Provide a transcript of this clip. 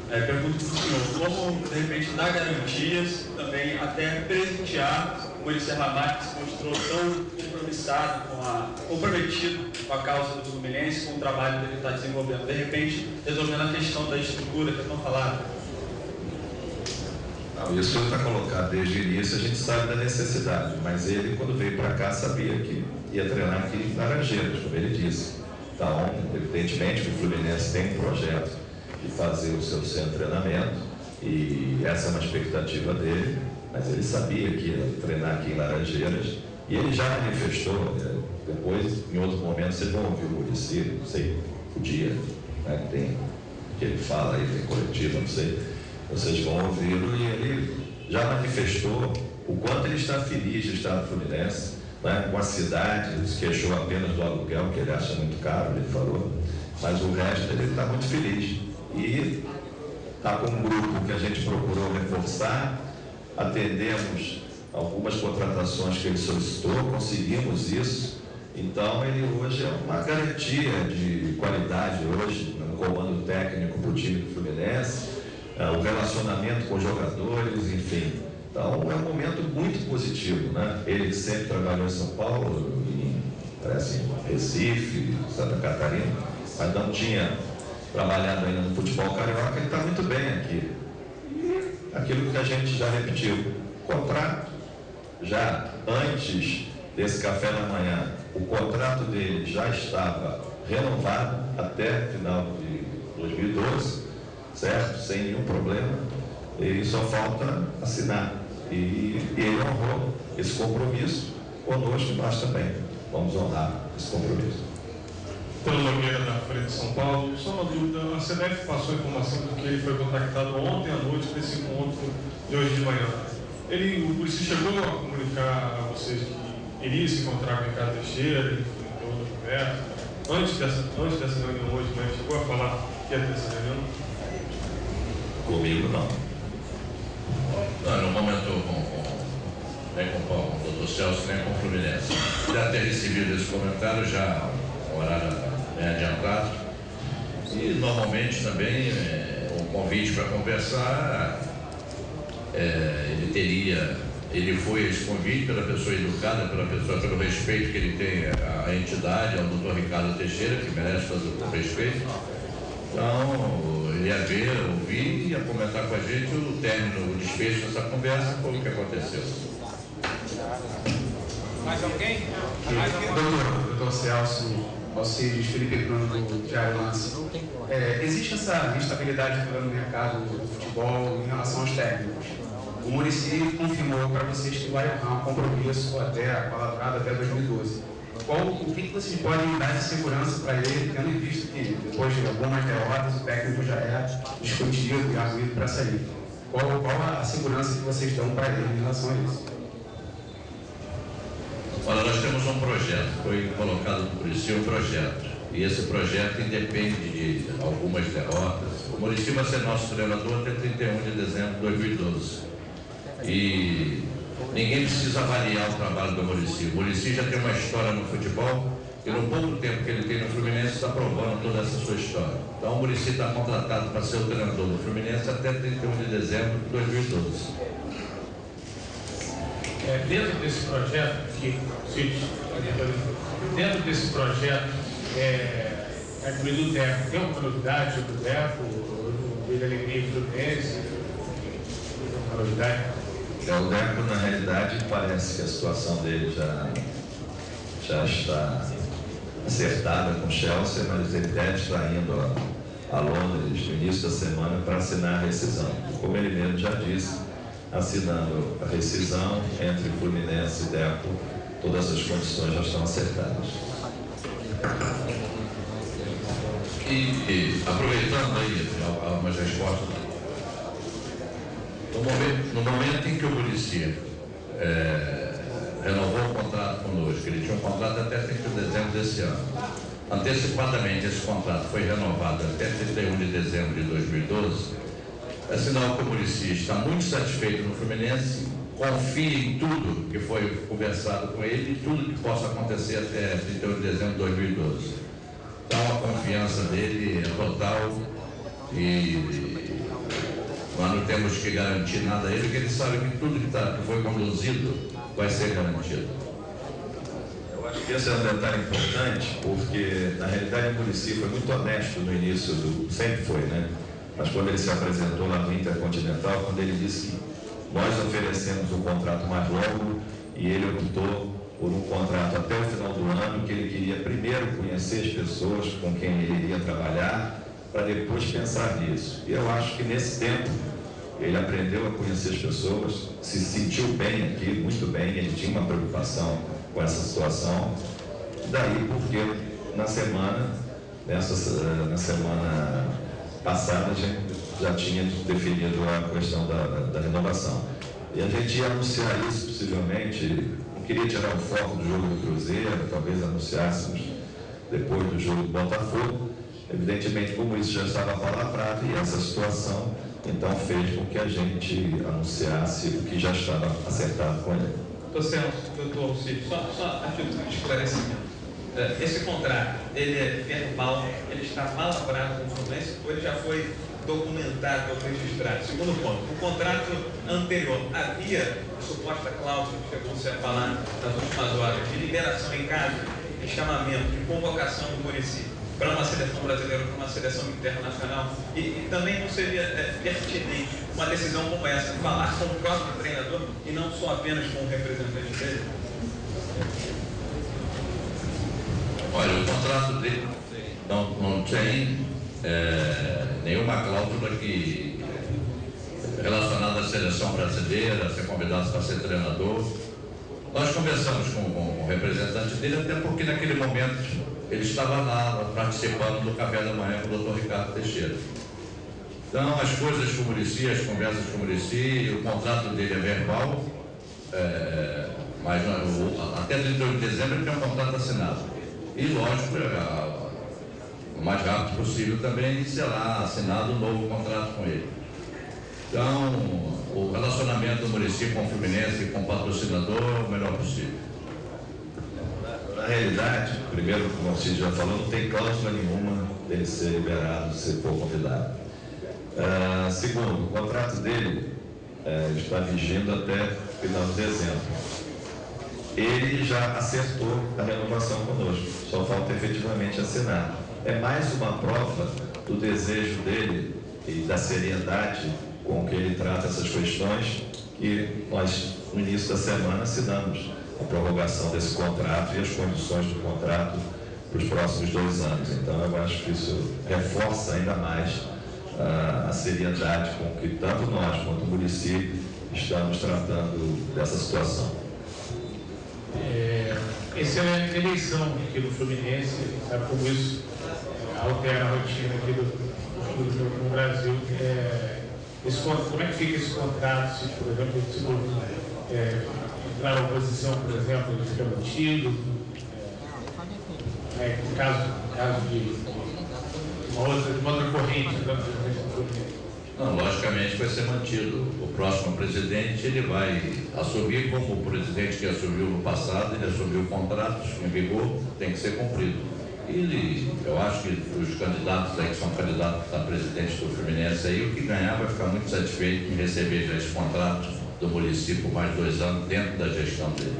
Pergunto para o senhor, como, de repente, dar garantias, também até presentear o Muricy Ramalho, que se mostrou tão comprometido com a causa do Fluminense, com o trabalho que ele está desenvolvendo, de repente, resolvendo a questão da estrutura que é tão falada? Não, isso está colocado desde o início, a gente sabe da necessidade, mas ele, quando veio para cá, sabia que ia treinar aqui em Laranjeiras, como ele disse. Então, evidentemente, o Fluminense tem um projeto de fazer o seu centro de treinamento, e essa é uma expectativa dele, mas ele sabia que ia treinar aqui em Laranjeiras, e ele já manifestou, depois, em outro momento, vocês vão ouvir o Muricy, não sei, o dia, né, que ele fala aí, tem coletivo, não sei, vocês vão ouvi-lo, e ele já manifestou o quanto ele está feliz de estar no Fluminense, né, com a cidade, se queixou apenas do aluguel, que ele acha muito caro, ele falou, mas o resto ele está muito feliz. E está com um grupo que a gente procurou reforçar, atendemos algumas contratações que ele solicitou, conseguimos isso, então ele hoje é uma garantia de qualidade hoje no comando técnico para o time do Fluminense, o relacionamento com os jogadores, enfim. Então é um momento muito positivo, né? Ele sempre trabalhou em São Paulo, parece em Recife, Santa Catarina, mas não tinha trabalhado ainda no futebol carioca, ele está muito bem aqui. E aquilo que a gente já repetiu, contrato, já antes desse café da manhã, o contrato dele já estava renovado até final de 2012, certo? Sem nenhum problema, e só falta assinar. E ele honrou esse compromisso conosco, e nós também vamos honrar esse compromisso. Pelo Nogueira, da Folha de São Paulo, só uma dúvida, a CBF passou a informação de que ele foi contactado ontem à noite para esse encontro de hoje de manhã. O Muricy chegou a comunicar a vocês que iria se encontrar com o Ricardo Teixeira, ele enfrentou outra conversa, antes dessa reunião hoje, mas chegou a falar que ia ter essa reunião? Comigo não. No momento nem com o doutor Celso, nem com o Fluminense. Já ter recebido esse comentário, já o horário é adiantado. E normalmente também o convite para conversar, ele foi esse convite pela pessoa educada, pelo respeito que ele tem à entidade, ao doutor Ricardo Teixeira, que merece todo o respeito. Então, ele ia ver, ouvir e ia comentar com a gente o término, o desfecho dessa conversa, foi o que aconteceu. Mais alguém? Doutor Celso, Alcides, Felipe Bruno, do Diário Lance. Existe essa instabilidade toda no mercado do futebol em relação aos técnicos. O Muricy confirmou para vocês que vai honrar um compromisso até a palavrada até 2012. O que vocês podem dar de segurança para ele, tendo em vista que depois de algumas derrotas o técnico já é discutido e arguído para sair? Qual a segurança que vocês dão para ele em relação a isso? Olha, nós temos um projeto, foi colocado no Muricy um projeto, e esse projeto independe de algumas derrotas. O Muricy vai ser nosso treinador até 31 de dezembro de 2012. E ninguém precisa avaliar o trabalho do Muricy. O Muricy já tem uma história no futebol, e no pouco tempo que ele tem no Fluminense está provando toda essa sua história. Então o Muricy está contratado para ser o treinador do Fluminense até 31 de dezembro de 2012. Dentro desse projeto, dentro desse projeto, incluído o DECO, tem alguma novidade sobre o DECO, o Vida Alegria e Fluminense? Uma novidade? O DECO, na realidade, parece que a situação dele já está acertada com o Chelsea, mas ele deve estar indo a Londres no início da semana para assinar a rescisão. Como ele mesmo já disse, assinando a rescisão entre Fluminense e DECO, todas as condições já estão acertadas. E aproveitando aí algumas respostas, no momento em que o Muricy renovou o contrato conosco, ele tinha um contrato até 30 de dezembro desse ano. Antecipadamente esse contrato foi renovado até 31 de dezembro de 2012. É sinal que o Muricy está muito satisfeito no Fluminense, confia em tudo que foi conversado com ele e tudo que possa acontecer até 31 de dezembro de 2012. Então a confiança dele é total e temos que garantir nada a ele, porque ele sabe que tudo que foi conduzido vai ser garantido. Eu acho que esse é um detalhe importante, porque na realidade o Muricy foi muito honesto no início, sempre foi, né? Mas quando ele se apresentou lá no Intercontinental, quando ele disse que nós oferecemos um contrato mais longo e ele optou por um contrato até o final do ano, que ele queria primeiro conhecer as pessoas com quem ele iria trabalhar, para depois pensar nisso. E eu acho que nesse tempo ele aprendeu a conhecer as pessoas, se sentiu bem aqui, muito bem, ele tinha uma preocupação com essa situação. Daí porque na semana passada a gente já tinha definido a questão da renovação. E a gente ia anunciar isso possivelmente, não queria tirar o foco do jogo do Cruzeiro, talvez anunciássemos depois do jogo do Botafogo. Evidentemente, como isso já estava palavrado, e essa situação então fez com que a gente anunciasse o que já estava acertado com ele. Doutor Alcide, só a título de esclarecimento. Esse contrato, ele é verbal, ele está malavrado com o Fluminense, ou ele já foi documentado ou registrado? Segundo ponto, o contrato anterior havia suposta cláusula que chegou-se a falar nas últimas horas de liberação em caso de chamamento, de convocação do município para uma seleção brasileira, para uma seleção internacional, e também não seria pertinente uma decisão como essa, falar com o próprio treinador e não só apenas com o representante dele? Olha, o contrato dele não tem nenhuma cláusula que relacionada à seleção brasileira, ser convidado para ser treinador. Nós conversamos com o representante dele, até porque naquele momento ele estava lá participando do café da manhã com o doutor Ricardo Teixeira. Então, as coisas com o Muricy, as conversas com o Muricy, o contrato dele é verbal, mas até 31 de dezembro ele tem um contrato assinado. E, lógico, o mais rápido possível também será assinado um novo contrato com ele. Então, o relacionamento do Muricy com o Fluminense e com o patrocinador é o melhor possível. Na realidade, primeiro, como o Cid já falou, não tem cláusula nenhuma dele ser liberado se for convidado. Segundo, o contrato dele está vigindo até final de dezembro. Ele já acertou a renovação conosco, só falta efetivamente assinar. É mais uma prova do desejo dele e da seriedade com que ele trata essas questões, que nós, no início da semana, assinamos a prorrogação desse contrato e as condições do contrato para os próximos 2 anos. Então, eu acho que isso reforça ainda mais a seriedade com que tanto nós quanto o Muricy estamos tratando dessa situação. Essa é a eleição aqui do Fluminense, sabe como isso altera a rotina aqui no Brasil. Como é que fica esse contrato, se, por exemplo, entrar na oposição, por exemplo, ele fica mantido? No caso de uma outra corrente dentro do Fluminense? Não, logicamente vai ser mantido. O próximo presidente ele vai assumir como o presidente que assumiu no passado, ele assumiu contratos em vigor, tem que ser cumprido. Eu acho que os candidatos aí que são candidatos a presidente do Fluminense aí, o que ganhar vai ficar muito satisfeito em receber já esse contrato do município por mais 2 anos dentro da gestão dele.